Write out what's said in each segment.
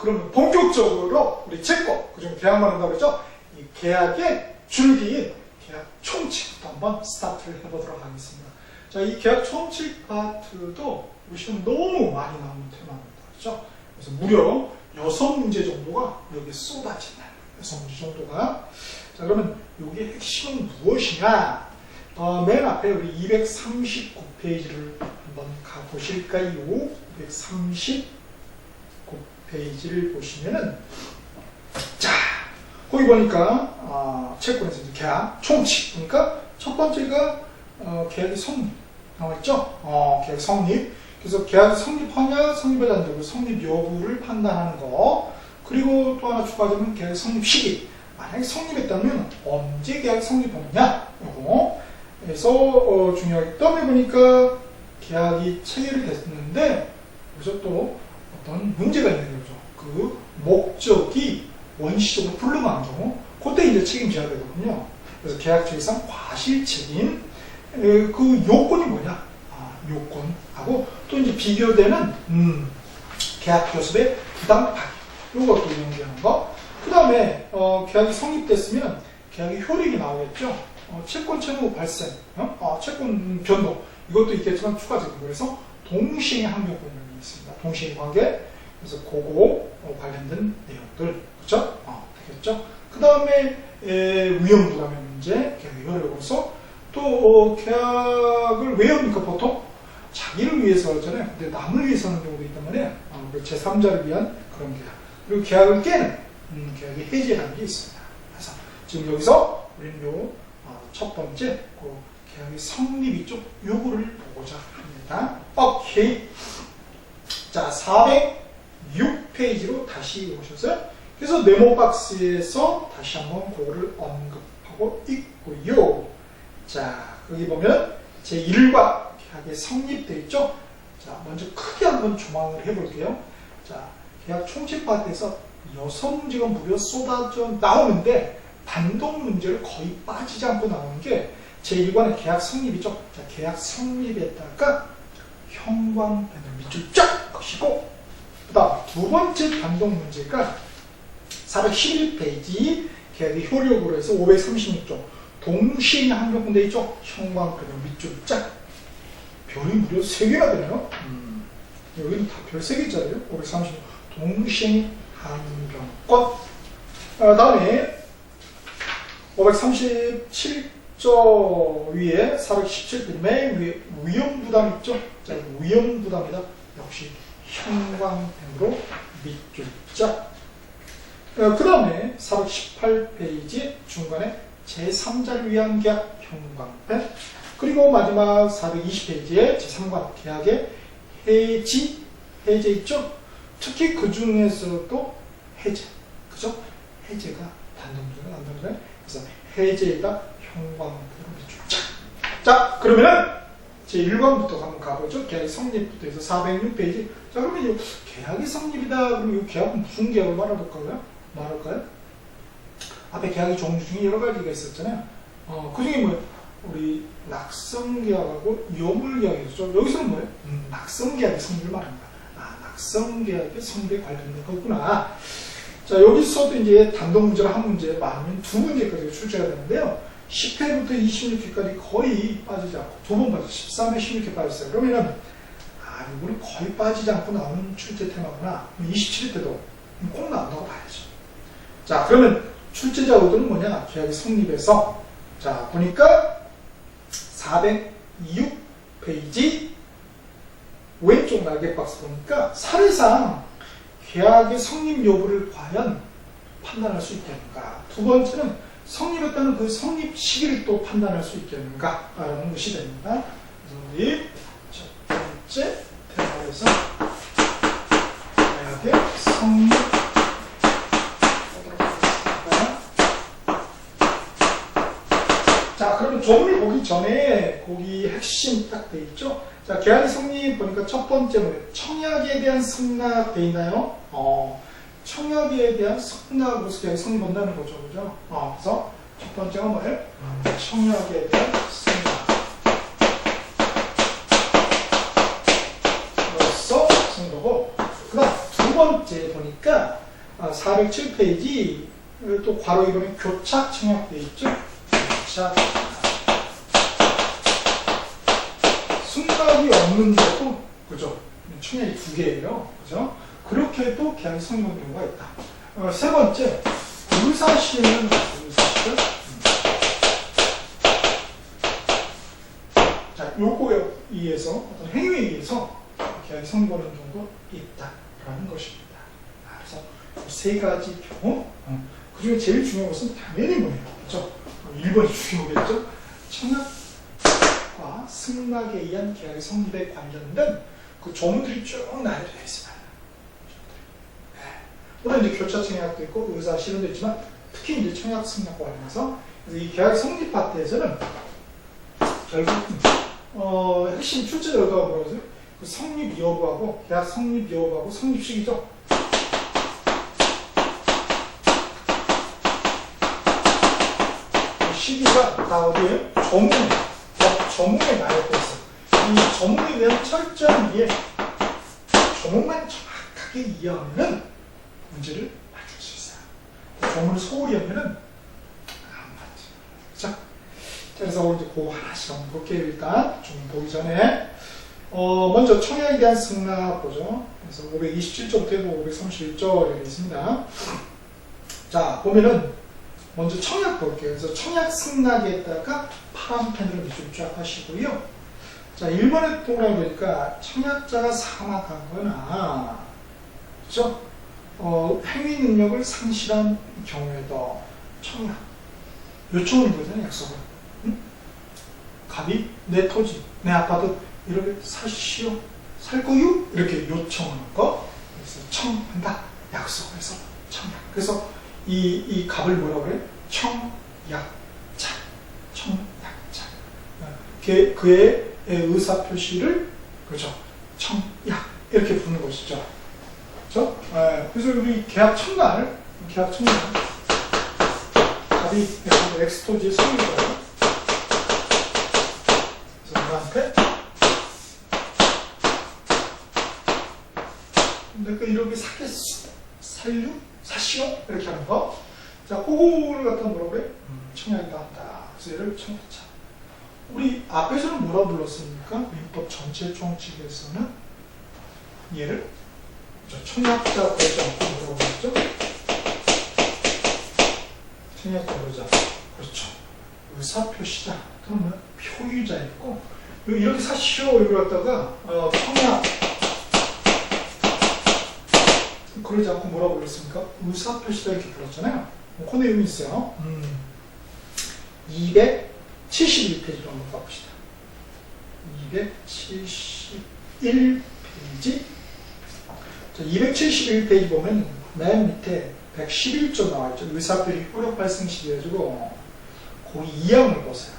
그러면 본격적으로 우리 채권, 그중 계약만 한다고 그랬죠? 이 계약의 줄기인 계약 총칙부터 한번 스타트를 해보도록 하겠습니다. 자, 이 계약 총칙 파트도 보시면 너무 많이 나오는 테마입니다. 그렇죠? 그래서 무려 6문제 정도가 여기에 쏟아진다. 6문제 정도가. 자, 그러면 여기의 핵심은 무엇이냐? 맨 앞에 우리 239페이지를 한번 가보실까요? 239페이지를 보시면은, 자, 거기 보니까, 채권에서 이제 계약, 총칙. 그러니까 첫 번째가, 계약의 성립. 나와있죠? 계약 성립. 그래서 계약이 성립하냐, 성립하지 않냐, 성립 여부를 판단하는 거. 그리고 또 하나 추가하자면 계약 성립 시기. 만약에 성립했다면 언제 계약 성립하느냐. 요거. 그래서 중요하게 떠내보니까 계약이 체결이 됐는데 여기서 또 어떤 문제가 있는 거죠. 그 목적이 원시적으로 불능한 경우 그때 이제 책임져야 되거든요. 그래서 계약 체계상 과실 책임. 그 요건이 뭐냐? 요건하고 또 이제 비교되는 계약 교섭의 부당 파기. 요것도 연기하는 거. 그 다음에 계약이 성립됐으면 계약의 효력이 나오겠죠. 채권 채무 발생, 채권 변동 이것도 있겠지만 추가적으로 그래서 동시행의 항변권이 있습니다. 동시행 관계. 그래서 그거 관련된 내용들 그렇죠? 되겠죠. 그 다음에 위험 부담의 문제, 계약의 효력으로서 또 계약을 왜 합니까 보통? 자기를 위해서 하잖아요. 근데 남을 위해서 하는 경우도 있단 말이에요. 제3자를 위한 그런 계약. 그리고 계약을 깨는 계약의 해제라는 게 있습니다. 그래서 지금 여기서 우리는 첫 번째 그 계약의 성립이 좀 요구를 보고자 합니다. 오케이. 자, 406페이지로 다시 오셨어요. 그래서 네모 박스에서 다시 한번 그거를 언급하고 있고요. 자, 거기 보면 제1과 계약의 성립되어 있죠. 자, 먼저 크게 한번 조망을 해볼게요. 자, 계약 총칙 파트에서 6문제가 무려 쏟아져 나오는데 단독 문제를 거의 빠지지 않고 나오는 게 제1관의 계약 성립이죠. 자, 계약 성립에다가 형광펜을 밑줄 쫙 그시고 그 다음 두 번째 단독 문제가 411페이지 계약의 효력으로 해서 536조 동시에 항변권 되어 있죠. 형광펜을 밑줄 쫙 별이 무려 3개나 되네요. 여기는 다 별 3개짜리예요. 536 동시에 항변권. 다음에 537조 위에 417페이지 맨 위에 위험부담 있죠? 자, 위험부담이다. 역시 형광펜으로 밑줄 짝. 그 다음에 418페이지 중간에 제3자를 위한 계약 형광펜. 그리고 마지막 420페이지에 제3관 계약의 해제 있죠? 특히 그 중에서도 해제. 그죠? 해제가 단독문제가 난다는 그래서 해제에다 형광펜으로 밑줄 짝. 자, 그러면은 제1관부터 한번 가보죠. 계약의 성립부터 해서 406페이지. 자, 그러면 이 계약의 성립이다. 그러면 이 계약은 무슨 계약을 말할까요? 앞에 계약의 종류 중에 여러 가지가 있었잖아요. 그 중에 뭐예요? 우리 낙성계약하고 요물계약이었죠. 여기서는 뭐예요? 낙성계약의 성립을 말합니다. 낙성계약의 성립에 관련된 거구나. 자, 여기서도 이제 단독 문제가 한 문제, 많으면 2문제까지 출제가 되는데요. 10회부터 26회까지 거의 빠지지 않고, 2번 빠졌어요. 13회, 16회 빠졌어요. 그러면은, 이거는 거의 빠지지 않고 나오는 출제 테마구나. 27회 때도 꼭 나온다고 봐야죠. 자, 그러면 출제자 의도는 뭐냐? 계약의 성립에서. 자, 보니까 402페이지 왼쪽 날개 박스 보니까 사례상 계약의 성립 여부를 과연 판단할 수 있겠는가. 두 번째는 성립했다는 그 성립 시기를 또 판단할 수 있겠는가 라는 것이 됩니다. 그래서 우리 첫 번째 테마에서 계약의 성립 보도록 하겠습니다. 자, 그러면 조문을 보기 전에 거기 핵심 딱 돼 있죠. 자, 계약의 성립 보니까 첫 번째 뭐예요? 청약에 대한 승낙 돼 있나요? 청약에 대한 승낙으로서 계약이 성립한다는 거죠, 그죠? 그래서 첫 번째가 뭐예요? 청약에 대한 승낙으로서 승낙고, 그다음 두 번째 보니까 407페이지 또 괄호 이번에 교착 청약되어 있죠. 교착. 승낙이 없는데도 그죠? 청약이 2개예요. 그죠? 그렇게 또 계약이 성립된 경우가 있다. 세 번째 의사시에는 의사시를 자, 요거에 의해서 어떤 행위에 의해서 계약이 성립되는 경우도 있다라는 것입니다. 그래서 세 가지 경우, 그 중에 제일 중요한 것은 당연히 뭐예요? 그렇죠? 1번이 중요하겠죠? 청약과 승낙에 의한 계약의 성립에 관련된 그 조문들이 쭉 나열되어 있습니다. 물론 이제 교차 청약도 있고 의사 실현도 있지만 특히 이제 청약 승낙과 관련해서 이 계약 성립 파트에서는 결국 핵심 출제 결과가 뭐라고 하세요? 그 성립 여부하고 계약 성립 여부하고 성립 시기죠. 그 시기가 다 어디에? 조문에 나열되어 있어요. 이 조문에 대한 철저한 이해, 조문만 정확하게 이해하면은 문제를 맞출 수 있어요. 조문을 소홀히 하면은 안 맞죠. 그렇죠? 그래서 오늘 이제 그 하나씩 한번 볼게요. 일단 조문 보기 전에 먼저 청약에 대한 승낙 보죠. 그래서 527조부터 531조 이렇게 있습니다. 자 보면은 먼저 청약 볼게요. 그래서 청약 승낙에다가 파란 펜으로 좀 쫙 하시고요. 자 1번에 동그라미 보니까 청약자가 사망하거나 그렇죠? 행위 능력을 상실한 경우에도 청약 요청하는 거잖아요. 약속을. 응? 갑이 내 토지, 내 아파트 이렇게 사시오, 살 거유? 이렇게 요청하는 거. 그래서 청한다. 약속해서 청약. 그래서 이 갑을 뭐라고 그래? 청약자. 청약자. 그의 의사표시를 그죠? 청약. 이렇게 부르는 것이죠. 그렇죠? 그래서 우리 계약 첫날 갑이 엑스토지의 소유자예요. 그래서 누구한테 내가 이렇게 사겠어, 살류, 사시오 이렇게 하는 거. 자, 그거를 갖다 뭐라고 그래? 청약이다 한다. 그래서 얘를 청약자. 우리 앞에서는 뭐라 불렀습니까? 민법 전체 총칙에서는 얘를 청약자 그러지 않고 뭐라고 그랬죠? 청약자 그러지 않고 그렇죠. 의사표시자 또는 표유자였고 이렇게 사시오 이걸 갖다가 청약 그러지 않고 뭐라고 그랬습니까? 의사표시자 이렇게 불렀잖아요. 그 내용이 있어요. 271페이지로 한번 가봅시다. 271페이지. 자, 271페이지 보면 맨 밑에 111조 나와있죠. 의사표시 효력 발생 시기 해가지고 거기 2항을 보세요.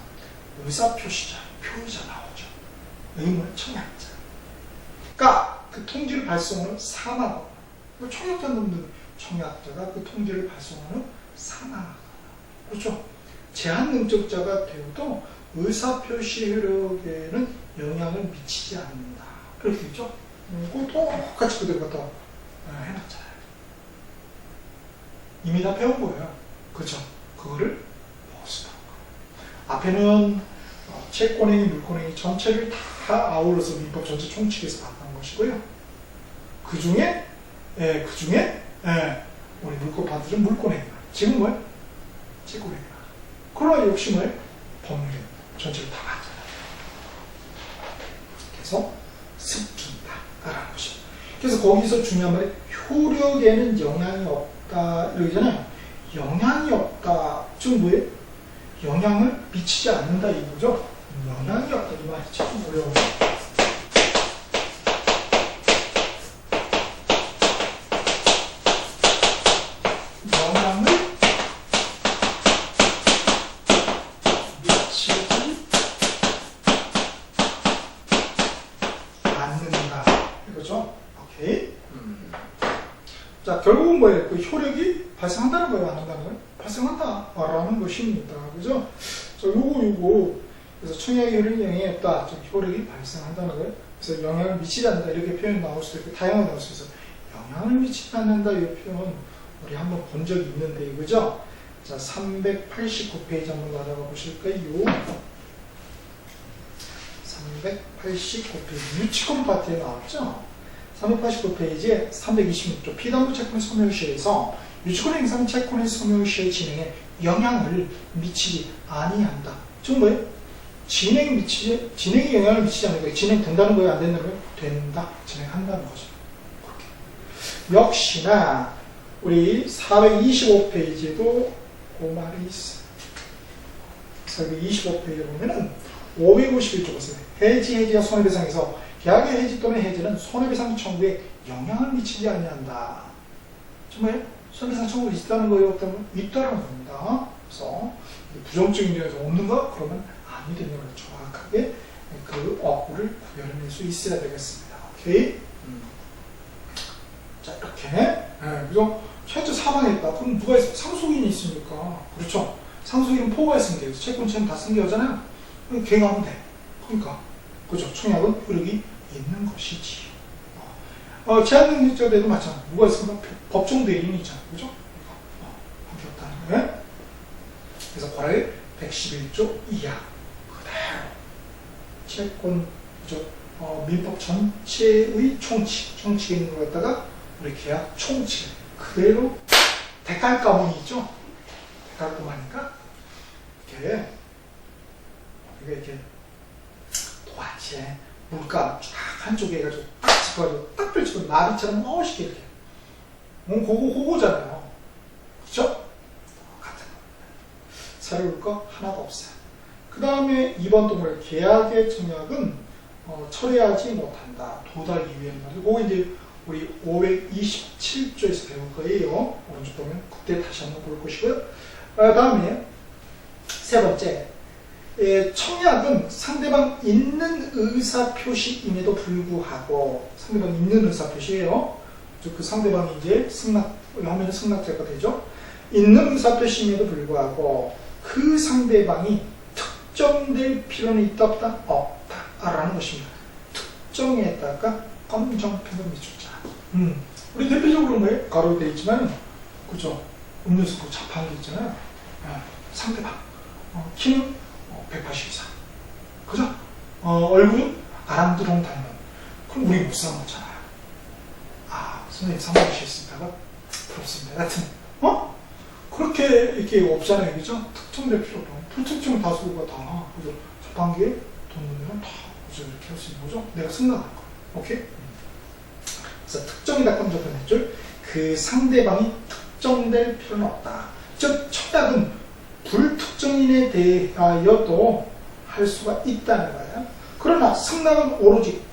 의사표시자, 표의자 나오죠. 의무 청약자. 그러니까 그 통지를 발송하는 사망. 청약자 놈들 청약자가 그 통지를 발송하는 사망. 그렇죠? 제한 능적자가 되어도 의사표시 효력에는 영향을 미치지 않는다. 그렇게 되죠? 그거 똑같이 그대로 갖다 해놨잖아요. 이미 다 배운 거예요. 그렇죠? 그거를 보수하는 거예요. 앞에는 채권행위, 물권행위 전체를 다 아울러서 민법 전체 총칙에서 봤던 것이고요. 그 중에 우리 물권 받들은 물권행위. 지금 뭐예요? 채권행위. 그러나 역시 뭐예요? 법률 전체를 다 봤잖아요. 그래서 습준다라는 것입니다. 그래서 거기서 중요한 말이 효력에는 영향이 없다 이러잖아요. 영향이 없다. 즉 뭐예요? 영향을 미치지 않는다 이거죠. 영향이 없다 이 말이 참 어려워요. 영향을 미치지 않는다 이거죠. 오케이. 자, 결국은 뭐예요? 그 효력이 발생한다는 거예요? 안 한다는 거예요? 발생한다라는 것입니다. 그죠? 자, 요거. 그래서 청약의 효력이 영향했다. 효력이 발생한다는 거예요. 그래서 영향을 미치지 않는다. 이렇게 표현이 나올 수도 있고, 다양하게 나올 수 있어요. 영향을 미치지 않는다. 이 표현 우리 한번 본 적이 있는데, 그죠? 자, 389페이지 한번 가져가 보실까요? 389페이지 유치권 파트에 나왔죠? 389페이지에 326조 피담보 채권 소멸시에서 유치권 행사는 채권의 소멸시의 진행에 영향을 미치지 아니한다. 지금 뭐예요? 진행에 영향을 미치지 않는 거예요. 진행된다는 거예요? 안 된다는 거예요? 된다. 진행한다는 거죠. 그렇게. 역시나 우리 425페이지에도 그 말이 있어요. 425페이지에 보면은 551조 보세요. 해지와 손해배상에서 계약의 해지 또는 해지는 손해배상 청구에 영향을 미치지 아니한다. 정말 손해배상 청구가 있다는 거예요? 없다면 있다는 겁니다. 그래서 부정적인 점에서 없는가? 그러면 아니 되는 걸 정확하게 그 어구를 구별해낼 수 있어야 되겠습니다. 오케이? 자, 이렇게. 그래서 최저 사망했다. 그럼 누가 있어? 상속인이 있으니까. 그렇죠? 상속인은 포괄 승계. 채권처럼 다 승계하잖아요. 걔가 하면 돼. 그러니까. 그죠? 청약은 효력이 있는 것이지. 제한능력자들도 마찬가지. 누가 있으면 법정 대리인이 있잖아요. 그죠? 함께 없다는 거예요. 그래서 과라의 111조 이하. 그대로. 채권, 그죠? 민법 전체의 총칙에 있는 걸 갖다가 우리 계약 총칙. 그대로 대깔가문이 있죠? 대깔가문이니까 이렇게 도화지에 물가 쫙 한쪽에 해가지고 딱 짚어가지고 딱 펼치고 나비처럼 멋있게 이렇게 그거잖아요. 그쵸? 같은 거. 새로울 거 하나도 없어요. 그 다음에 2번 또 뭐예요? 계약의 청약은 철회하지 못한다. 2달 이후에는 말이죠. 그거 이제 우리 527조에서 배울 거예요. 오른쪽 보면 그때 다시 한번 볼 것이고요. 다음에 세 번째, 청약은 상대방 있는 의사표시임에도 불구하고 상대방 있는 의사표시예요. 그 상대방이 이제 하면 승낙자가 되죠. 있는 의사표시임에도 불구하고 그 상대방이 특정될 필요는 있다 없다? 없다라는 것입니다. 특정에다가 검정펜을 미쳤자. 우리 대표적으로 뭐예요? 가로로 되어 있지만, 그죠? 음료수 그 자판기 있잖아요. 상대방. 키는 180 이상. 그죠? 얼굴은 아람드롱 닮은. 그럼 우리 못 사먹잖아요. 선생님 사먹으셨습니다가 부럽습니다. 하여튼, 그렇게 이렇게 없잖아요. 그죠? 특정될 필요 없고. 불특정 다수가 다, 그죠? 자판기에 돈 넣으면 다, 그죠? 이렇게 할 수 있는 거죠? 내가 승낙할 거. 오케이? 그래서 특정이다 검정펜 했줄 그 상대방이 특정될 필요는 없다. 즉, 청약은 불특정인에 대하여도 할 수가 있다는 거예요. 그러나 승낙은 오로지,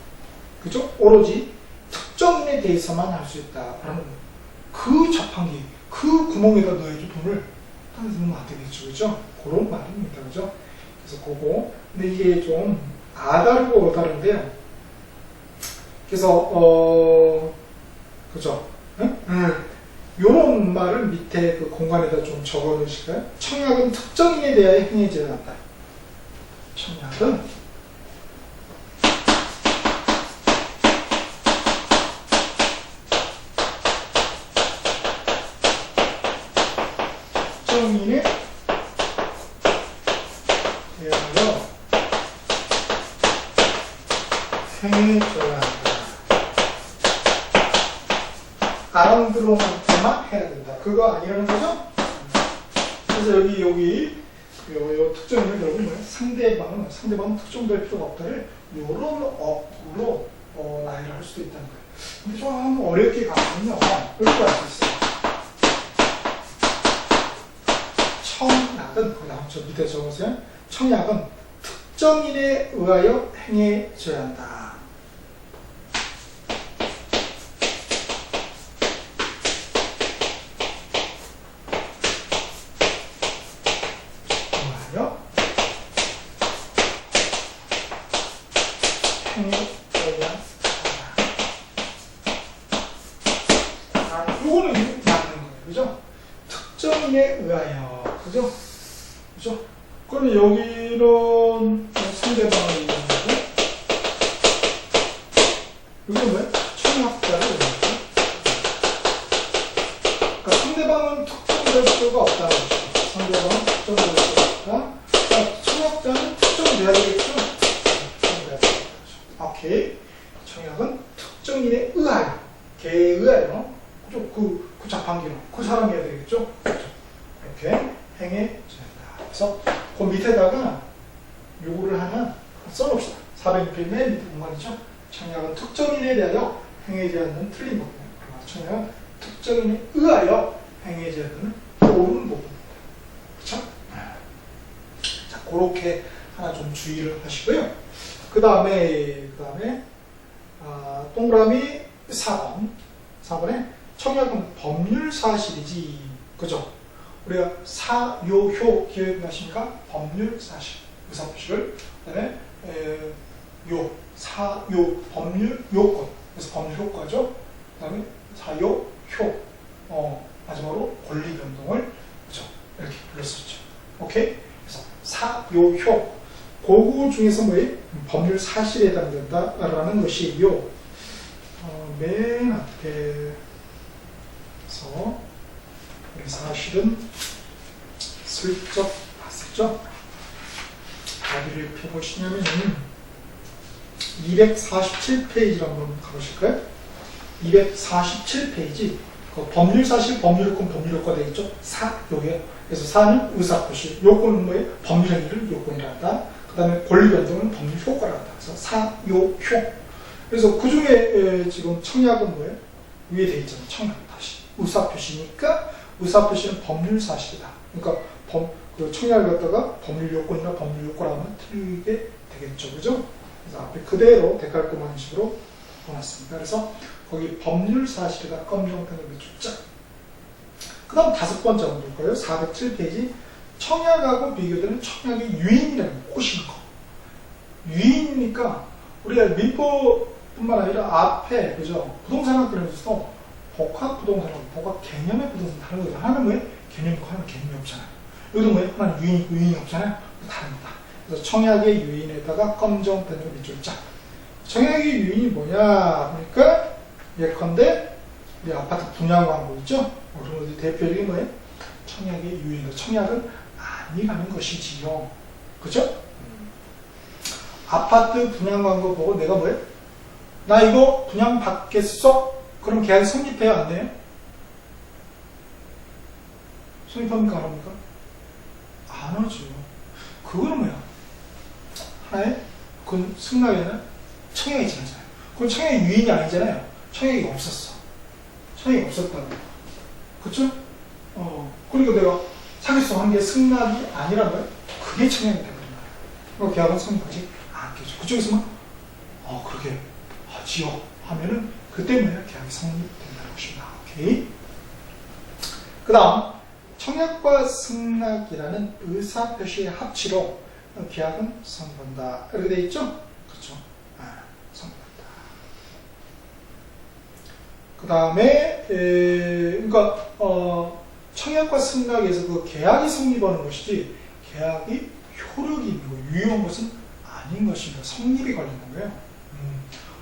그죠? 오로지 특정인에 대해서만 할 수 있다. 그러면 그 자판기, 그 구멍에다 넣어야지 돈을 딴 데 넣으면 안 되겠죠. 그죠? 그런 말입니다. 그죠? 그래서 그거. 근데 이게 좀 아다르고 어다른데요. 그래서, 그죠? 요런 말을 밑에 그 공간에다 좀 적어 놓으실까요? 청약은 특정인에 대하여 행해져야 한다. 청약은 특정인에 대하여 행해져야 한다. 아람드롱한테만 해야 된다. 그거 아니라는 거죠? 그래서 여기 특정인은 여러분 뭐예요? 상대방은 특정될 필요가 없다를 이런 어구로 나열을 할 수도 있다는 거예요. 근데 좀 어렵게 가면요, 이렇게 할 수 있어요. 청약은, 거기다 저 밑에 적으세요. 청약은 특정인에 의하여 행해져야 한다. 요거는 맞는 거예요. 그죠? 특정인에 의하여. 그죠? 그죠? 그러면 여기는 상대방을 얘기하는 거고, 여기는 뭐예요? 청약자를 얘기하는 거죠? 수가 없다. 상대방은 특정될 수가 없다. 자, 청약자는 특정돼야 되겠죠? 특정돼야 되겠죠. 오케이. 청약은 특정인에 의하여, 개에 의하여, 그 자판기로, 그 사람이 해야 되겠죠? 이렇게 행해진다. 그래서 그 밑에다가 요거를 하나 써놓읍시다. 406페이지 맨 밑에 공간이죠. 청약은 특정인에 대하여 행해지 않는 틀린 부분입니다. 청약은 특정인에 의하여 행해지 않는 옳은 부분입니다. 그쵸? 자, 그렇게 하나 좀 주의를 하시고요. 그 다음에 동그라미 4번에 청약은 법률 사실이지. 그죠? 우리가 사요효 기억나십니까? 법률 사실. 의사표시를. 그 다음에 법률 요건. 그래서 법률 효과죠. 그 다음에 사요, 효. 마지막으로 권리 변동을. 그죠? 이렇게 불렀었죠. 오케이? 그래서 사요효. 그거 중에서 뭐예요? 법률 사실에 해당된다라는 것이요. 맨 앞에서 우리 사실은 슬쩍 봤었죠? 어디를 펴보시냐면 247페이지로 한번 가보실까요? 247페이지 법률 사실, 법률 요건, 법률 효과 되겠죠? 요게요. 그래서 사는 의사표시, 요건은 뭐예요? 법률 행위를 요건이라 한다. 그 다음에 권리 변동은 법률 효과라 한다. 그래서 사요효. 그래서 그 중에 지금 청약은 뭐예요? 위에 되어 있잖아요. 청약 다시 의사표시니까 의사표시는 법률 사실이다. 그러니까 그 청약을 갖다가 법률 요건이나 법률 효과라 하면 틀리게 되겠죠. 그죠? 그래서 앞에 그대로 데칼코마니 식으로 보냈습니다. 그래서 거기 법률 사실이다. 검정펜으로 쫙. 그 다음 5번째 한번 볼까요? 407페이지. 청약하고 비교되는 청약의 유인이라는 거, 꼬시는 거. 유인이니까 우리가 민법뿐만 아니라 앞에, 그죠? 부동산학교에서도 복합부동산하고 복합 개념의 부동산 다른 거죠. 하나는 뭐예요? 개념이 있고 하나는 개념이 없잖아요. 여기도 뭐예요? 하나는 유인이 있고 유인이 없잖아요. 다릅니다. 그래서 청약의 유인에다가 검정펜으로 밑줄 쫙. 청약의 유인이 뭐냐? 그러니까 예컨대 우리 아파트 분양 광고 있죠? 그런 것들 대표적인 뭐예요? 청약의 유인. 청약은 아니라는 것이지요. 그죠? 아파트 분양 광고 보고 내가 뭐예요? 나 이거 분양 받겠어? 그럼 계약이 성립해야 안 돼요? 성립합니까? 안 합니까? 안 하죠. 그거는 뭐야? 하나의 그 승낙에는 청약이 지나잖아요. 그건 청약의 유인이 아니잖아요. 청약이 없었어. 청약이 없었다고. 그쵸? 그러니까 내가 사기성 한 게 승낙이 아니라면 그게 청약이 되는 거야. 계약은 성립하지 않겠죠. 그쪽에서만 그렇게 하지요 하면은 그때 뭐야? 계약이 성립된다는 것입니다. 오케이. 그 다음 청약과 승낙이라는 의사표시의 합치로 계약은 성립한다. 이렇게 돼 있죠? 그렇죠? 성립한다. 그 다음에 그러니까 청약과 승낙에서 그 계약이 성립하는 것이지 계약이 효력이 있는 거, 유효한 것은 아닌 것입니다. 성립이 걸리는 거예요.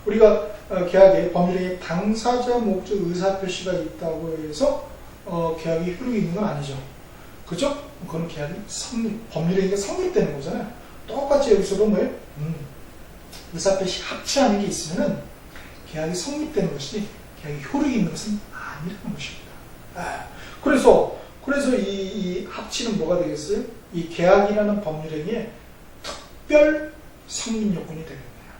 우리가 계약에 법률에 당사자 목적 의사표시가 있다고 해서 계약이 효력이 있는 건 아니죠. 그죠? 그건 계약이 법률에 성립되는 거잖아요. 똑같이 여기서도 뭐예요? 의사표시 합치하는 게 있으면은 계약이 성립되는 것이지 계약이 효력이 있는 것은 아니라는 것입니다. 그래서 이 합치는 뭐가 되겠어요? 이 계약이라는 법률행위에 특별 성립 요건이 되겠네요.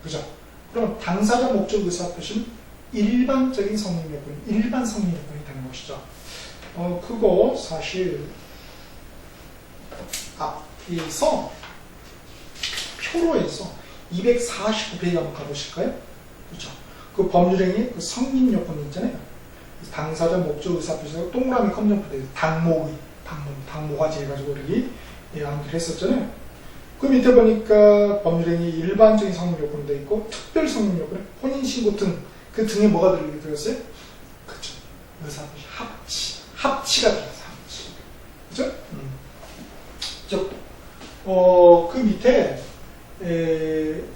그죠? 그럼 당사자 목적 의사표시는 일반적인 성립 요건, 일반 성립 요건이 되는 것이죠. 그거 사실 앞에서 표로에서 249페이지 한번 가보실까요? 그렇죠? 그 법률행위 그 성립 요건이 있잖아요. 당사자 목적 의사표시가 동그라미 검정표에 당모가지 해가지고 우리 암기를 했었잖아요. 그 밑에 보니까 법률행위 일반적인 성립 요건이 되어 있고 특별 성립 요건에 혼인신고 등 그 등에 뭐가 들어있어요? 그렇죠. 의사표시 합치가 들어있어요. 합치. 그죠? 그 밑에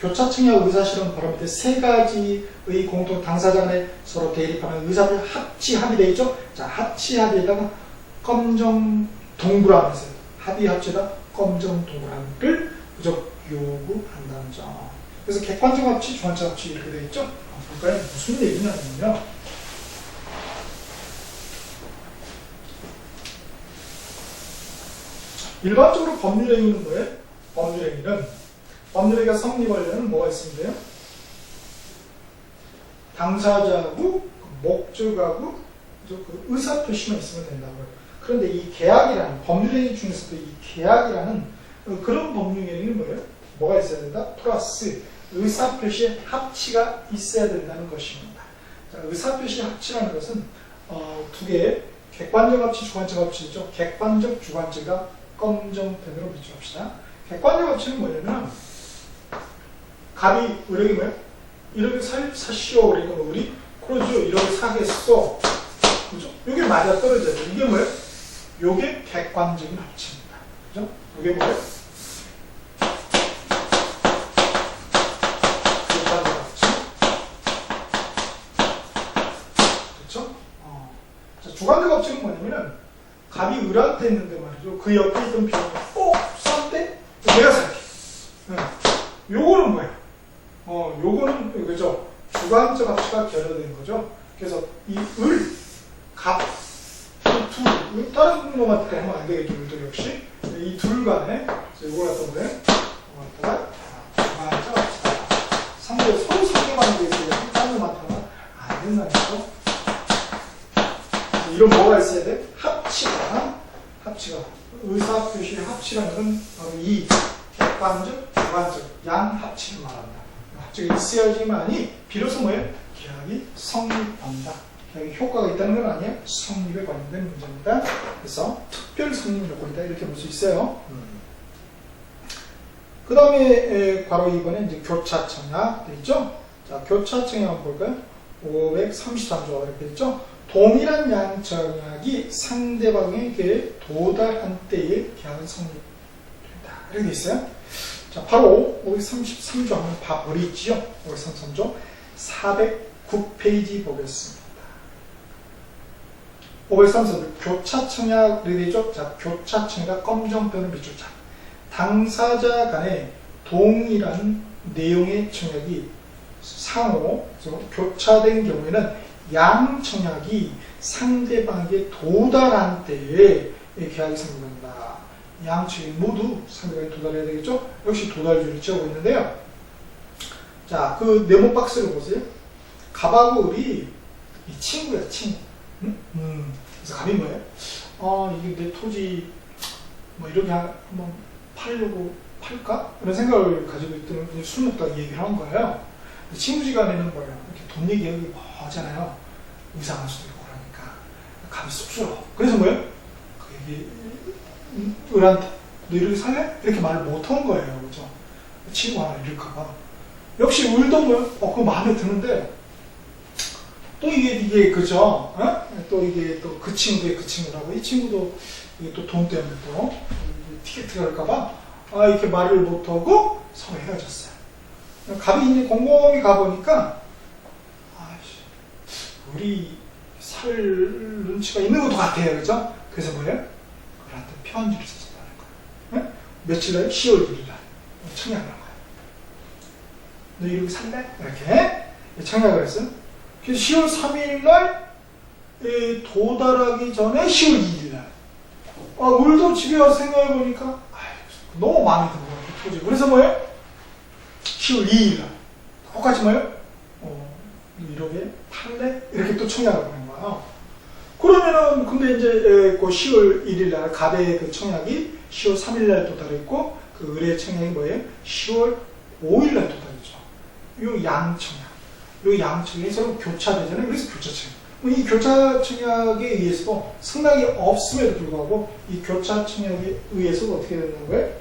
교차청약 의사실은 바로 밑에 세 가지의 공통 당사자 간에 서로 대립하는 의사표시 합치 합이 되어 있죠? 자, 합치 합에다가 검정 동그라미에서 합의 합치다 검정 동그라미를 무조건 요구한다는 점. 그래서 객관적 합치, 주관적 합치 이렇게 되어 있죠. 볼까요? 무슨 얘기냐면요. 일반적으로 법률행위는 뭐예요? 법률행위가 성립하려면 뭐가 있으면 돼요? 당사자하고 목적하고 그 의사표시만 있으면 된다고요. 그런데 이 계약이라는 법률행위 중에서도 이 계약이라는 그런 법률행위는 뭐예요? 뭐가 있어야 된다? 플러스 의사표시의 합치가 있어야 된다는 것입니다. 자, 의사표시 합치라는 것은 두 개의 객관적 합치, 주관적 합치죠. 객관적, 주관적가 검정펜으로 비춰봅시다. 객관적 합치는 뭐냐면 갑이 의력이 뭐예요? 이렇게 사시오 그러니까 우리 그러죠. 이렇게 사겠어. 그죠? 이게 맞아 떨어져요. 이게 뭐예요? 이게 객관적인 합치입니다. 그죠? 이게 뭐예요? 객관적 합치. 그렇죠? 자, 주관적 합치는 뭐냐면은 갑이 을한테 있는데 말이죠. 그 옆에 있던 비용이 싼데 내가 살게. 요거는 뭐예요? 요거는 그죠? 주관적 합치가 결여된 거죠. 그래서 이 을, 갑, 둘, 다른 놈한테 하면 안 되겠죠. 을도 역시 이 둘 간에 요걸 갖다 뭐예요? 요걸 갖다가 주관적 합치다. 서로 상대방에 대해서 다른 놈한테 하면 안 된다니까. 이런 뭐가 있어야 돼? 합치가 의사표시의 합치라는 건 바로 이 객관적, 주관적 양 합치를 말한다. 합치가 있어야지만이 비로소 뭐예요? 계약이 성립한다. 계약이 효과가 있다는 건 아니에요. 성립에 관련된 문제입니다. 그래서 특별 성립 요건이다 이렇게 볼 수 있어요. 그 다음에 바로 이번에 이제 교차청약 되죠. 자, 교차청약 한번 볼까요? 533조가 이렇게 있죠. 동일한 양청약이 상대방에게 도달한 때에 계약은 성립된다. 이렇게 돼 있어요. 자, 바로 533조 한번 봐버리지요. 533조 409페이지 보겠습니다. 533조 교차청약 이렇게 되죠. 자, 교차청약 검정펜을 비추자. 당사자 간에 동일한 내용의 청약이 상호 교차된 경우에는 양청약이 상대방에게 도달한 때에 계약이 성립한다. 양측이 모두 상대방에 도달해야 되겠죠? 역시 도달주를 지어고 있는데요. 자, 그 네모 박스를 보세요. 갑하고 을이 이 친구야, 친구. 그래서 갑이 뭐예요? 이게 내 토지 뭐 이렇게 한번 팔려고 팔까? 이런 생각을 가지고 있던 술 먹다가 얘기를 한 거예요. 친구지간에는 뭐예요? 이렇게 돈 얘기하기 하잖아요. 이상할 수도 있고 그러니까 감이 쑥스러워. 그래서 뭐예요? 그 얘기 을한테 너 이렇게 살래? 이렇게 말을 못한 거예요. 그죠? 친구 하나 잃을까봐. 역시 을도 뭐예요? 그거 마음에 드는데 또 이게 그죠? 또 이게 또 그 친구의 그 친구라고 이 친구도 이게 또 돈 때문에 또 티켓트 갈까봐 이렇게 말을 못하고 서로 헤어졌어요. 갑이 이제 곰곰이 가보니까 우리 살 눈치가 있는 것도 같아요. 그죠? 그래서 뭐예요? 그한테 편지를 썼다는 거예요. 며칠날 10월 1일 날 청약을 한 거예요. 너 이렇게 살래? 이렇게 청약을 했어요. 그래서 10월 3일 날 도달하기 전에 10월 2일 날 울도 집에 와서 생각해보니까 너무 마음에 드는 거예요. 그래서 뭐예요? 10월 2일 날 똑같이 뭐예요? 이렇게 팔래? 이렇게 또 청약을 보낸 거예요. 그러면은 근데 이제 그 10월 1일 날 갑의 그 청약이 10월 3일 날 도달했고 그 을의 청약이 뭐예요? 10월 5일 날 도달했죠. 요 양청약. 요 양청약이 서로 교차되잖아요. 그래서 교차청약. 이 교차청약에 의해서도 승낙이 없음에도 불구하고 이 교차청약에 의해서도 어떻게 되는 거예요?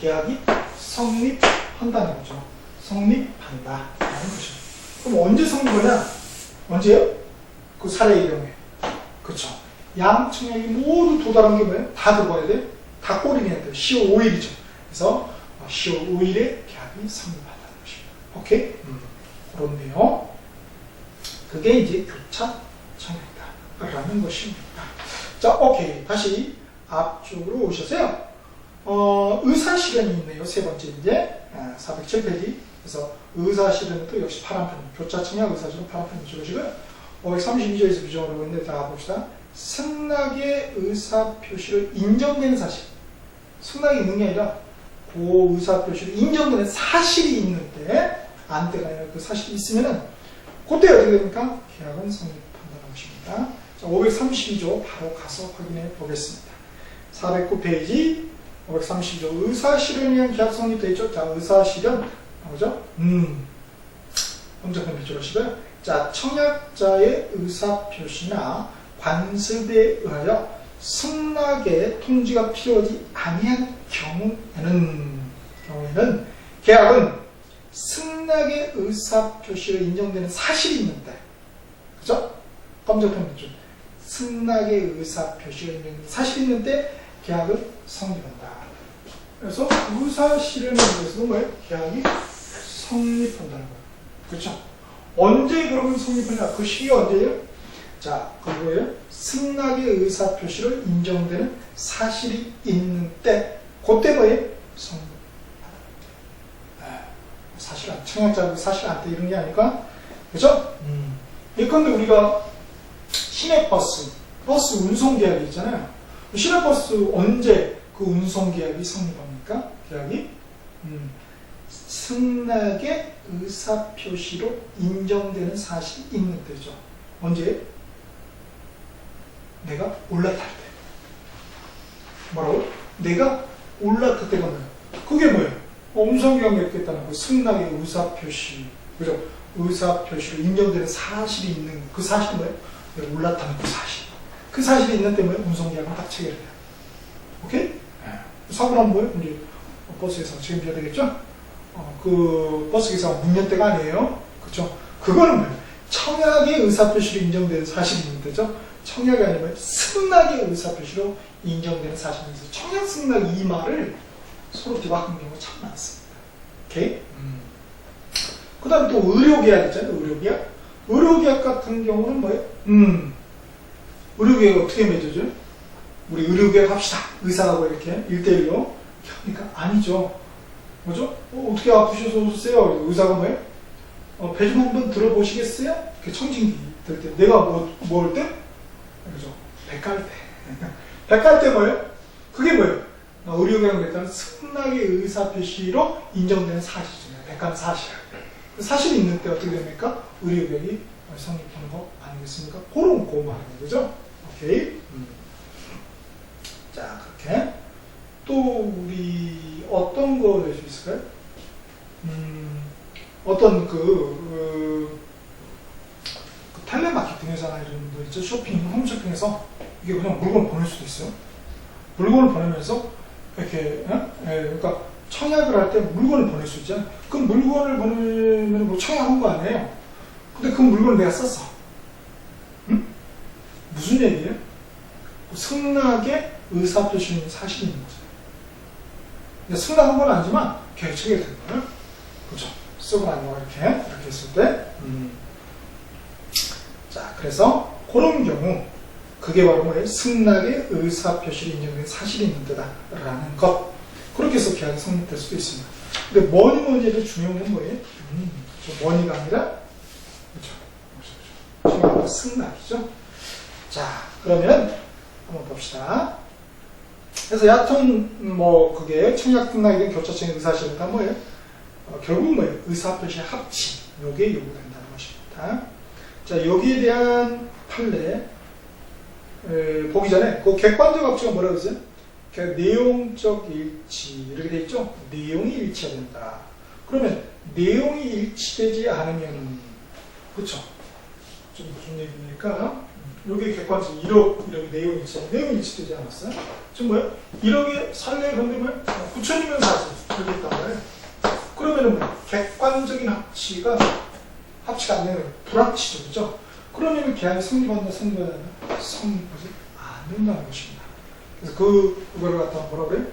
계약이 성립한다는 거죠. 성립한다. 라는 것입니다. 그럼 언제 성립하냐? 언제요? 그 사례의 경우에. 그쵸. 양청약이 모두 도달한 게 뭐예요? 다 들어가야 돼? 다 꼬리내야 돼. 10월 5일이죠. 그래서 10월 5일에 계약이 성립한다는 것입니다. 오케이? 그렇네요. 그게 이제 교차 청약이다. 라는 것입니다. 자, 오케이. 다시 앞쪽으로 오셔서요. 의사실현이 있네요. 세 번째 이제 407페이지. 그래서 의사실현은 또 역시 파란펜. 교차청약 의사실현 파란펜 적으시고요. 532조에서 규정을 하고 있는데 다 봅시다. 승낙의 의사표시를 인정되는 사실. 승낙이 있는 게 아니라 그 의사표시를 인정되는 사실이 있는데 안 때가 아니라 그 사실이 있으면은 그때 어떻게 됩니까? 계약은 성립한다는 것입니다. 자, 532조 바로 가서 확인해 보겠습니다. 409페이지 532조 의사실현에 의한 계약 성립되어 있죠. 자, 의사실현 나오죠? 검정펜 밑줄 하시고요. 자, 청약자의 의사표시나 관습에 의하여 승낙의 통지가 필요하지 아니한 경우에는 계약은 승낙의 의사표시로 인정되는 사실이 있는데, 그죠? 검정펜 밑줄. 승낙의 의사표시가 인정되는 사실이 있는데 계약은 성립한다. 그래서 의사실현에 대해서는 뭐예요? 계약이 성립한다는 거예요. 그렇죠? 언제 그러면 성립하냐? 그 시기가 언제예요? 자, 그거예요. 승낙의 의사표시로 인정되는 사실이 있는 때, 그때 뭐예요? 성립. 사실 안, 청약자가 사실 안 돼 이런 게 아닐까? 그죠? 예컨대 우리가 시내버스, 버스 운송계약이 있잖아요. 시내버스 언제 그 운송계약이 성립합니까? 계약이? 승낙의 의사표시로 인정되는 사실이 있는 때죠. 언제? 내가 올라탈 때. 뭐라고? 내가 올라탈 때가 뭐예요? 그게 뭐예요? 운송계약 맺겠다는 그 승낙의 의사표시, 그죠? 의사표시로 인정되는 사실이 있는 그 사실이 뭐예요? 내가 올라타는 그 사실. 그 사실이 있는 때문에 운송계약은 딱 체결해요. 오케이? 네. 사고는 뭐예요? 이제 버스에서 책임져야 되겠죠? 그 버스기사가 6년대가 아니에요. 그렇죠? 그거는 뭐예요? 청약의 의사표시로 인정되는 사실이 있는 데죠. 청약이 아니면 승낙의 의사표시로 인정되는 사실이 있어요. 청약, 승낙 이 말을 서로 뒤바꾸는 경우가 참 많습니다. 오케이? 그 다음에 또 의료계약 있잖아요. 의료계약. 의료계약 같은 경우는 뭐예요? 의료계약 어떻게 맺어져요? 우리 의료계약 합시다. 의사하고 이렇게 1대1로. 그러니까 아니죠. 뭐죠? 어떻게 아프셔서 오셨어요? 의사가 뭐예요? 배 좀 한번 들어보시겠어요? 청진기 들 때. 내가 뭐 할 때? 그죠? 배 깔 때. 배 깔 때 뭐예요? 그게 뭐예요? 의료계약을 맺다는 승낙의 의사표시로 인정되는 사실이잖아요. 배 까는 사실. 사실이 있는 때 어떻게 됩니까? 의료계약이 성립하는 거 아니겠습니까? 그런 거 말하는 거죠. 오케이. 자, 그렇게. 또 우리 어떤 거 낼 수 있을까요? 어떤 그 텔레마케팅에서나 이런 거 있죠. 쇼핑, 홈쇼핑에서 이게 그냥 물건을 보낼 수도 있어요. 물건을 보내면서 이렇게 그러니까 청약을 할 때 물건을 보낼 수 있잖아요. 그 물건을 보내면 뭐 청약한 거 아니에요. 근데 그 물건을 내가 썼어. 응? 무슨 얘기예요? 승낙의 의사표시는 사실이 있는 거죠. 승낙한 건 아니지만 계약 체결된 거예요. 그렇죠? 쓰고 난 거 이렇게 했을 때. 자, 그래서 그런 경우 그게 바로 뭐예요? 승낙의 의사표시를 인정된 사실이 있는 때다라는 것. 그렇게 해서 계약이 성립될 수도 있습니다. 근데 뭐니 해도 중요한 건 뭐예요? 뭐니가 아니라 그렇죠. 승낙이죠. 자, 그러면 한번 봅시다. 그래서 여하튼 뭐 그게 청약 승낙이든 교차청의 의사실은 다 뭐예요? 결국 뭐예요? 의사표시 합치. 요게 요구된다는 것입니다. 자, 여기에 대한 판례 보기 전에 그 객관적 합치가 뭐라고 했어요? 내용적 일치 이렇게 돼 있죠? 내용이 일치해야 된다. 그러면 내용이 일치되지 않으면 그렇죠? 좀 무슨 얘기입니까? 여기 객관적 1억 내용이 일치되지 않았어요? 지금 뭐야? 1억에 살래 건드면 9천이면 사실 여기 있단 말이에요. 그러면은 뭐 객관적인 합치가 안 되는 불합치죠, 그렇죠? 그러면 계약이 성립하지 않는다는 것입니다. 그래서 그거를 갖다 뭐라 그래요?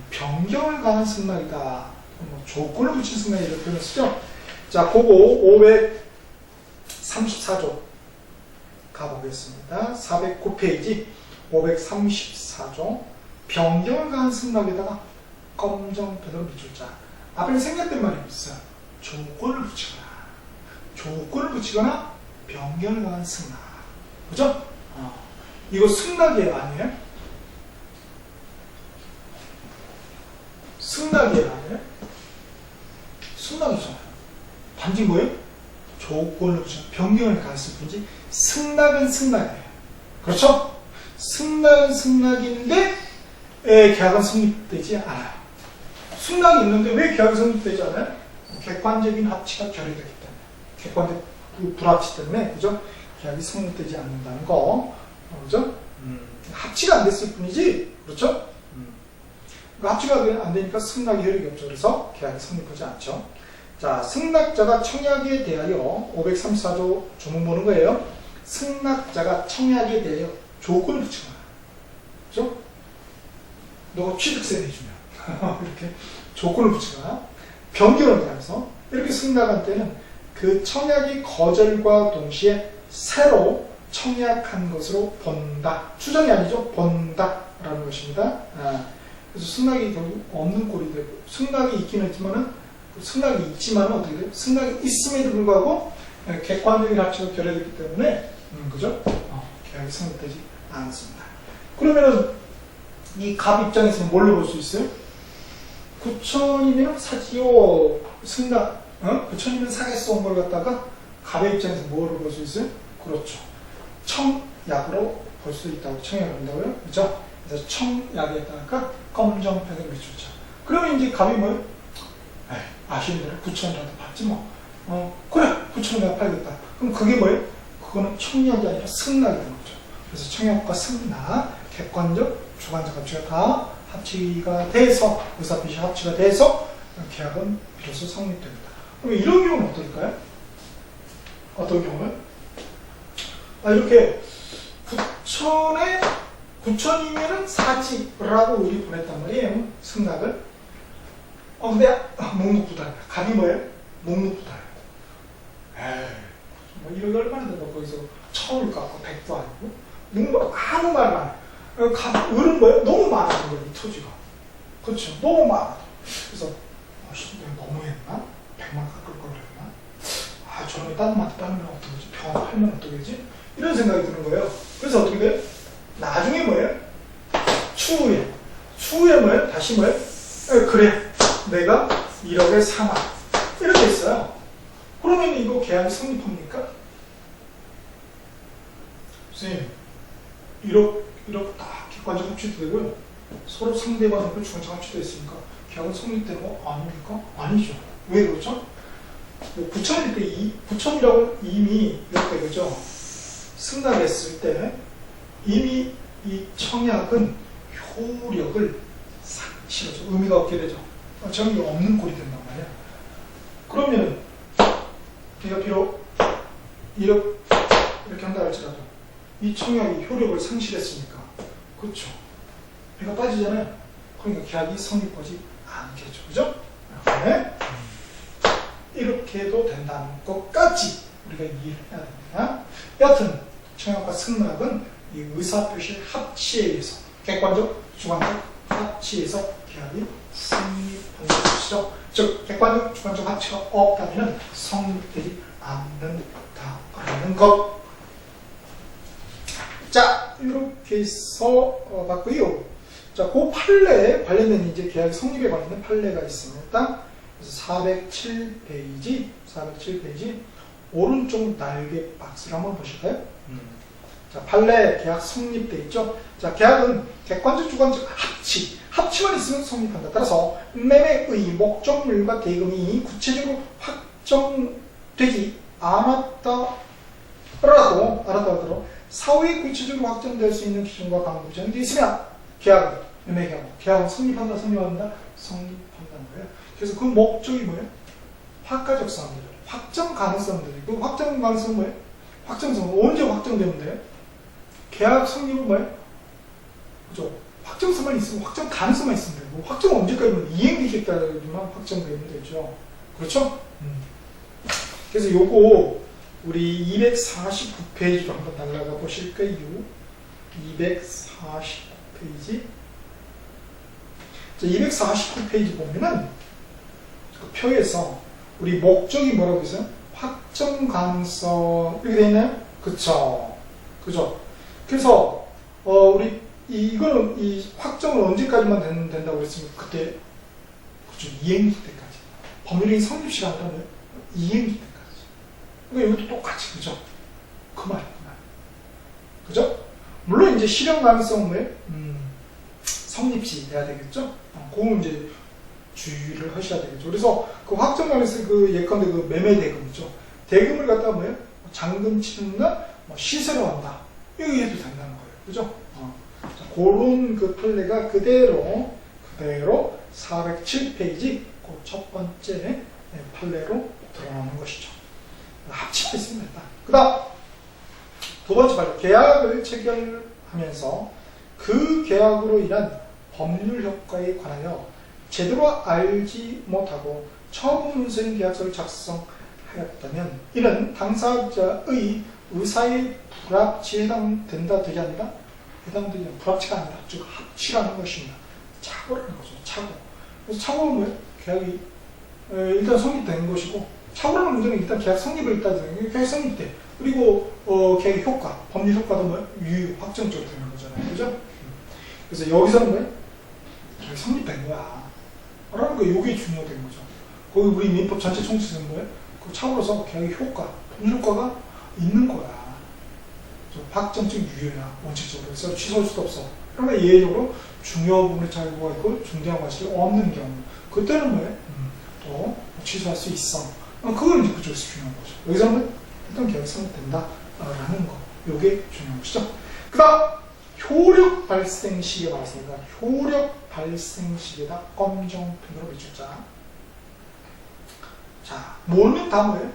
변경을 가한 승낙이다. 뭐 조건을 붙인 승낙 이런 표현을 쓰죠. 자, 그거 534조 가보겠습니다. 409페이지 534조 변경을 가한 승낙에다가 검정펜으로 밑줄 자. 앞에 생략된 말이 있어요. 조건을 붙이거나, 조건을 붙이거나 변경을 가한 승낙. 그죠? 이거 승낙이에요, 아니에요? 승낙이에요, 아니에요? 승낙이잖아요. 단지 뭐예요? 조건을 붙여 변경을 가했을 뿐이지 승낙은 승낙이에요. 그렇죠? 승낙은 승낙인데 계약은 성립되지 않아요. 승낙이 있는데 왜 계약이 성립되지 않아요? 객관적인 합치가 결여되기 때문에, 객관적 불합치 때문에, 그죠? 계약이 성립되지 않는다는 거, 그죠? 합치가 안 됐을 뿐이지, 그렇죠? 합치가 안 되니까 승낙이 효력이 없죠. 그래서 계약이 성립하지 않죠. 자, 승낙자가 청약에 대하여 534조 조문 보는 거예요. 승낙자가 청약에 대하여 조건을 붙이거나, 그죠? 너가 취득세 내주면 이렇게 조건을 붙이거나 변경을 가해서 이렇게 승낙한 때는 그 청약이 거절과 동시에 새로 청약한 것으로 본다. 추정이 아니죠. 본다라는 것입니다. 그래서 승낙이 결국 없는 꼴이 되고, 승낙이 있긴 했지만은, 승낙이 있지만은 어떻게 돼요? 승낙이 있음에도 불구하고 객관적인 합치가 결여됐기 때문에, 그죠? 계약이 성립되지 않습니다. 그러면은 이 갑 입장에서는 뭘로 볼 수 있어요? 9천이면 사지요. 승낙, 9천이면 사겠어 온 걸 갖다가 갑의 입장에서 뭐로 볼 수 있어요? 그렇죠. 청약으로 볼 수 있다고, 청약을 한다고요? 그죠? 그래서 청약에다가 검정펜을 외주죠. 그러면 이제 갑이 뭐예요? 아쉬운 대로 9천이라도 받지 뭐. 그래, 9천원 내가 팔겠다. 그럼 그게 뭐예요? 그거는 청약이 아니라 승낙이 되는 거죠. 그래서 청약과 승낙, 객관적, 주관적 합치가 다 합치가 돼서, 의사표시 합치가 돼서 계약은 비로소 성립됩니다. 그럼 이런 경우는 어떨까요? 어떤 경우는? 이렇게 9천이면은 사지라고 우리 보냈단 말이에요. 승낙을. 근데 묵묵부답이야. 갑이 뭐예요? 묵묵부답이야. 뭐 이런 게 얼마나 된다. 거기서 천을 깎고 백도 아니고 묵묵 아무 말을 안 해. 을은 뭐예요? 너무 많아진 거예요. 이 토지가. 그렇죠. 너무 많아. 그래서 내가 너무했나? 100만 깎을 걸 그랬나? 저놈이 다른 마트 따르면 어떡하지? 병원 팔면 어떡하지? 이런 생각이 드는 거예요. 그래서 어떻게 돼요? 나중에 뭐예요? 추후에 뭐예요? 다시 뭐예요? 그래, 내가 1억에 4만 이렇게 있어요. 그러면 이거 계약이 성립합니까? 선생님, 1억 딱 객관적 합치도 되고요. 서로 상대방의 주관적 합치도 있으니까 계약은 성립되는 거 아닙니까? 아니죠. 왜 그렇죠? 9천일 때 9천이라고 이미 이렇게 그죠? 승낙했을 때 이미 이 청약은 효력을 상실하죠. 의미가 없게 되죠. 정이 없는 꼴이 된단 말이야. 그러면 내가 비록 이렇게 한다 할지라도 이 청약이 효력을 상실했으니까, 그렇죠? 배가 빠지잖아요. 그러니까 계약이 성립하지 않겠죠. 그죠? 네? 이렇게 도 된다는 것까지 우리가 이해를 해야 됩니다. 여하튼 청약과 승낙은 이 의사표시 합치에 의해서, 객관적, 주관적 합치에서 계약이 성립하는 것이죠. 즉 객관적, 주관적 합치가 없다면 성립되지 않는다라는 것. 자, 이렇게 해서 봤고요. 자, 그 판례에 관련된 이제 계약의 성립에 관련된 판례가 있습니다. 그래서 407페이지 오른쪽 날개 박스를 한번 보실까요? 자, 판례 계약 성립돼 있죠. 자, 계약은 객관적, 주관적 합치만 있으면 성립한다. 따라서 매매의 목적물과 대금이 구체적으로 확정되지 않았다라도 사후에 구체적으로 확정될 수 있는 기준과 방법이 정해져 있으면 계약은 성립한다, 성립한다는 거예요. 그래서 그 목적이 뭐예요? 확가적성들, 확정 가능성들이. 그 확정 가능성은 뭐예요? 확정성 언제 확정되면 돼요? 계약 성립은 뭐예요? 그죠? 확정성만 있으면, 확정 가능성만 있으면 돼요. 뭐 확정 언제까지는 이행되겠다지만 확정되면 되죠. 그렇죠? 그래서 요거 우리 249페이지로 한번 날라가 보실까요? 249페이지. 자, 249페이지 보면은 그 표에서 우리 목적이 뭐라고 있어요? 확정 가능성 이렇게 돼 있나요? 그쵸? 그죠? 그래서 우리 이거는 이 확정을 언제까지만 된다고 했습니까? 그때 그죠? 이행기 때까지. 법률인 성립 시간 하면 이행기 때까지. 그러니까 이것도 똑같이 그죠? 그 말. 그죠? 물론 이제 실현 가능성을 성립시 해야 되겠죠? 그건 이제 주의를 하셔야 되겠죠. 그래서 그 확정 가능성 그 예컨대 그 매매 대금이죠. 대금을 갖다가 뭐예요? 잔금 치는 날 시세로 한다. 이거 해도 된다는 거예요. 그죠? 자, 그런 그 판례가 그대로 407페이지 그 첫 번째 판례로 드러나는 것이죠. 합치가 있으면 됐다. 그 다음 두 번째 판례, 계약을 체결하면서 그 계약으로 인한 법률 효과에 관하여 제대로 알지 못하고 처음 문서인 계약서를 작성하였다면 이는 당사자의 의사에 불합치에 해당된다 되지 않는다? 해당되지 않는다. 불합치가 아니라 즉 합치라는 것입니다. 착오라는 거죠. 착오. 그래서 착오는 뭐예요? 계약이 일단 성립된 것이고 착오라는 문제는 일단 계약 성립을 일단 계약 성립돼. 그리고 계약 효과, 법률 효과도 뭐예요? 유효, 확정적으로 되는 거잖아요. 그죠? 그래서 여기서는 뭐예요? 계약 성립된 거야. 라는 거 이게 중요된 거죠. 거기 우리 민법 전체 총칙은 뭐예요? 그 착오로서 계약의 효과, 법률 효과가 있는 거야. 확정적 유효야, 원칙적으로. 그래서 취소할 수도 없어. 그러나 예외적으로 중요 부분을 잘보고 있고 중대한 과실이 없는 경우. 그때는 뭐예요? 또 취소할 수 있어. 그걸 이제 그쪽에서 중요한 거죠. 여기서는 일단 계약이 성립된다라는 거. 요게 중요한 것이죠. 그 다음, 효력 발생 시기에 말했습니다. 효력 발생 시기에다 검정펜으로 비추자. 자, 모르면 다 뭐예요?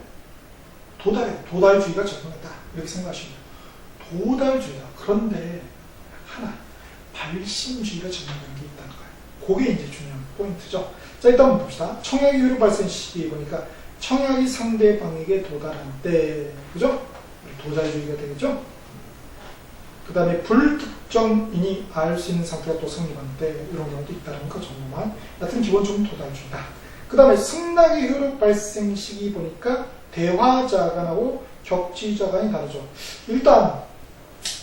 도달주의가 적용했다. 이렇게 생각하시면 돼요. 도달주의다. 그런데 하나, 발심주의가 적용된 게 있다는 거예요. 그게 이제 중요한 포인트죠. 자, 일단 한번 봅시다. 청약이 효력 발생 시기에 보니까 청약이 상대방에게 도달한 때, 그죠? 도달주의가 되겠죠? 그 다음에 불특정인이 알 수 있는 상태가 또 성립한 때 이런 경우도 있다는 거 정도만. 여튼 기본적으로 도달주의다. 그 다음에 승낙의 효력 발생 시기 보니까 대화자간하고 격지자간이 다르죠. 일단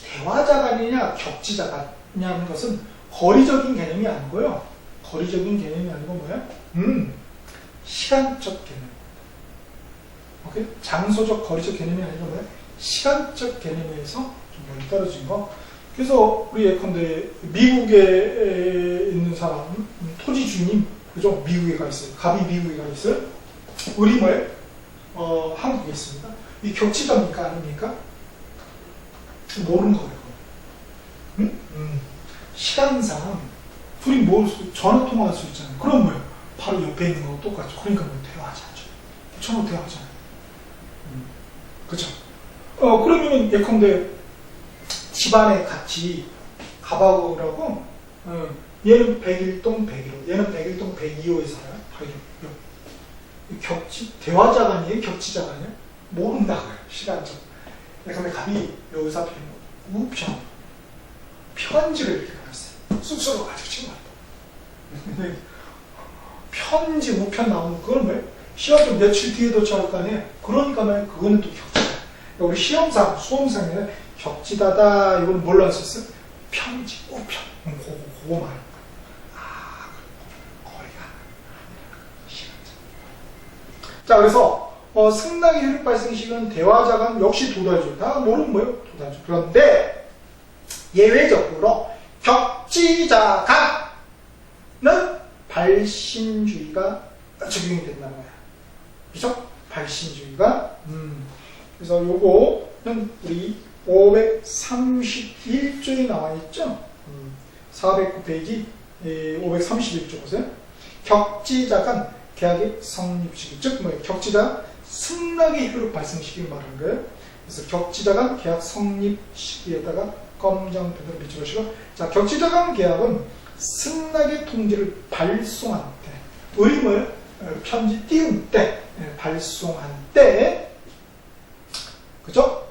대화자간이냐 격지자간이냐는 것은 거리적인 개념이 아니고요. 거리적인 개념이 아니고 뭐야? 시간적 개념. 오케이? 장소적 거리적 개념이 아니고 뭐야? 시간적 개념에서 좀 멀리 떨어진 거. 그래서 우리 예컨대 미국에 있는 사람, 토지 주님, 그죠? 미국에 가 있어요. 갑이 미국에 가 있어요. 우리 뭐예요? 한국에 있습니다. 이 격치자입니까? 아닙니까? 모르는 거예요. 응? 시간상 둘이 전화 통화할 수 있잖아요. 그럼 뭐예요? 바로 옆에 있는 거하고 똑같죠. 그러니까 뭐 대화하지 않죠. 전화 대화하잖아요. 그죠? 그러면 예컨대 집안에 같이 가봐오라고 얘는 101동 101호, 얘는 101동 102호에 살아요. 바로 옆. 대화자가 아니에요? 격치자가 아니에요? 모른다고요. 시간적. 근데 갑이 여기서 우편 편지를 이렇게 보냈어요. 쑥스러워 가지고 친구 같다. 편지 우편 나오는 그건 뭐예요? 시험 좀 며칠 뒤에 도착할 거 아니에요? 그러니까 말이에요. 그거는 또 격지다. 우리 시험상, 수험상에는 격지다다 이거는 뭘로 할 수 있어요? 편지, 우편. 그거 말이에요. 거리가 시간적. 자, 그래서 승낙의 효력 발생 시기는 대화자간 역시 도달주의. 다 모르는 뭐예요? 도달주의. 그런데 예외적으로 격지자간은 발심주의가 적용이 된다는 거야. 그죠? 발심주의가. 그래서 요거는 우리 531조에 나와 있죠? 409페이지 531조 보세요. 격지자간 계약의 성립 시기. 즉, 뭐예요? 격지자 승낙의 효력 발생 시기를 말하는 거예요. 그래서 격지자간 계약 성립 시기에다가 검정펜으로 비춰보시고. 자, 격지자간 계약은 승낙의 통지를 발송한 때. 우리 뭐예요? 편지 띄운 때. 발송한 때. 그죠?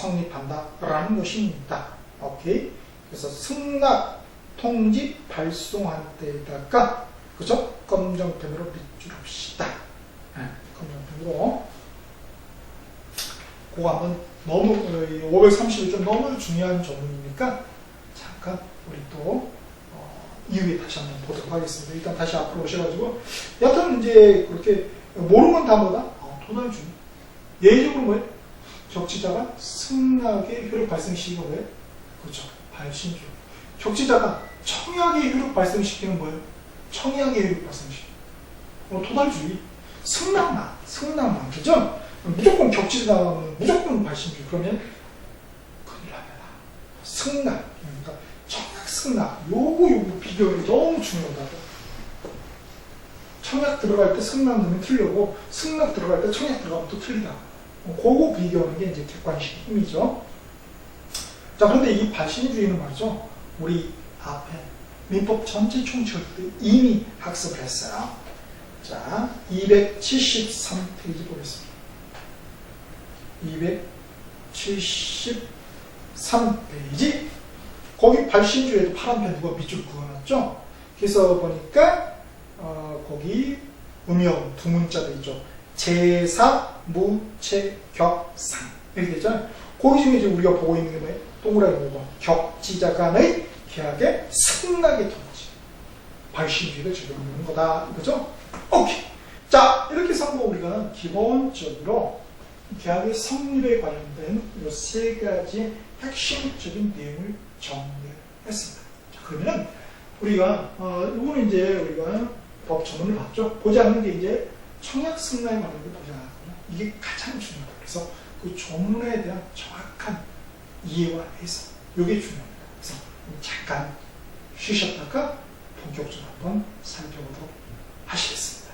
성립한다. 라는 것입니다. 오케이. 그래서 승낙 통지 발송한 때에다가 그죠? 검정펜으로 밑줄합시다. 네, 검정펜으로. 그거 한번 너무 530이 좀 너무 중요한 조문이니까 잠깐 우리 또 이후에 다시 한번 보도록 하겠습니다. 일단 다시 앞으로 오셔가지고 여튼 이제 그렇게 모르는 건 다 뭐다? 도달주. 예외적으로 뭐예요? 격지자가 승낙의 효력 발생 시기가 뭐예요? 그렇죠. 발신주. 격지자가 청약의 효력 발생시키는 뭐예요? 청약의 효력 발생시키. 도달주의. 승낙만. 그죠? 무조건 격지자는 무조건 발신주. 그러면 큰일 납니다. 승낙. 그러니까 청약 승낙. 요거 비교가 너무 중요하다고. 청약 들어갈 때 승낙 넣으면 틀리고 승낙 들어갈 때 청약 들어가면 또 틀리다. 그거 비교하는 게 이제 객관식 힘이죠. 자, 그런데 이 발신주의는 말이죠. 우리 앞에 민법 전체 총칙을 이미 학습을 했어요. 자, 273페이지 보겠습니다. 273페이지. 거기 발신주의에도 파란펜 누가 밑줄 그어놨죠? 그래서 보니까 거기 음영 두 문자도 있죠. 제사, 무체, 격상. 이렇게 되죠. 거기 중에 이제 우리가 보고 있는 게 뭐예요? 동그라미 뭐고? 격지자 간의 계약의 승낙의 통지. 발신주의를 적용하는 거다. 이거죠? 오케이. 자, 이렇게 해서 우리가 기본적으로 계약의 성립에 관련된 이 세 가지 핵심적인 내용을 정리했습니다. 자, 그러면은 우리가 이거는 이제 우리가 법 전문을 봤죠. 보지 않는 게 이제 청약 승낙에 관련된 보지 않았거든요. 이게 가장 중요하다. 그래서 그 조문에 대한 정확한 이해와 해석, 이게 중요합니다. 그래서 잠깐 쉬셨다가 본격적으로 한번 살펴보도록 하시겠습니다.